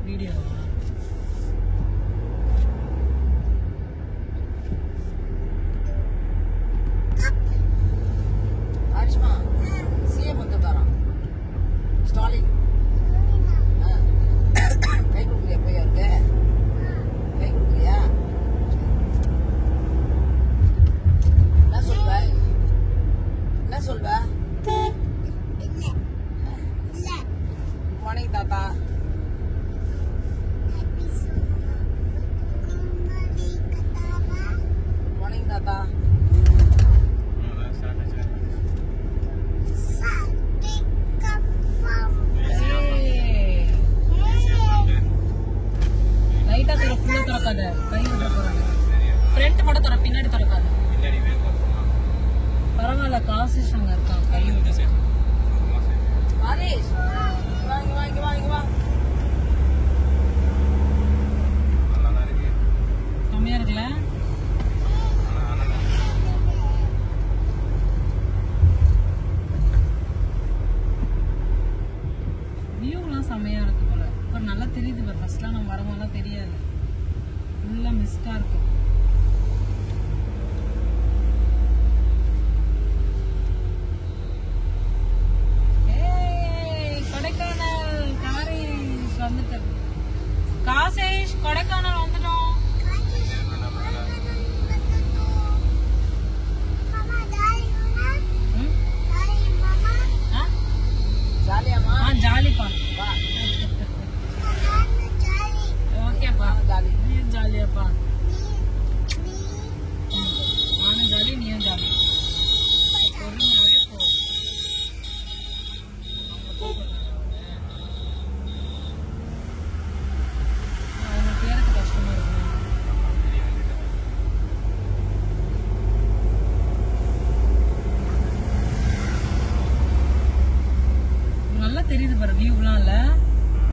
video ஆச்சுமா CM வந்துட்டாராம் Stalin கை கொடுக்குறியா போய் அவருக்கு கை கொடுக்குறியா என்ன சொல்வ என்ன சொல்வ மார்னிங் தாத்தா மார்னிங் தாத்தா லைட்டா தர ஃபுல்லா திறக்காத கை விட போறாங்க ஃப்ரண்ட் மட்டும் தர பின்னாடி திறக்காத பரவாயில்ல காசு அங்க இருக்கான் கை விட ஹரிஷ் வாங்க வாங்க வாங்க வா கம்மியா இருக்குல்ல வியூலாம் செம்மையா இருக்கு போல இப்போ நல்லா தெரியுது பாரு ஃபர்ஸ்ட்லாம் நம்ம வரவங்கலாம் தெரியாது ஃபுல்லா மிஸ்டா இருக்கு கொடைக்கானல் காரேஷ் வந்துட்டு காசேஷ் கொடைக்கானல் வந்துட்டோம் ஜாலியாமா ஜாலிப்பா ஓகேப்பா ஜாலி நீயும் ஜாலியாப்பா நானும் ஜாலி நீயும் ஜாலி பொறுமையாவே போ அவங்க பேருக்கு கஷ்டமா இருக்கும் நல்லா தெரியுது பாரு வியூலாம் இல்ல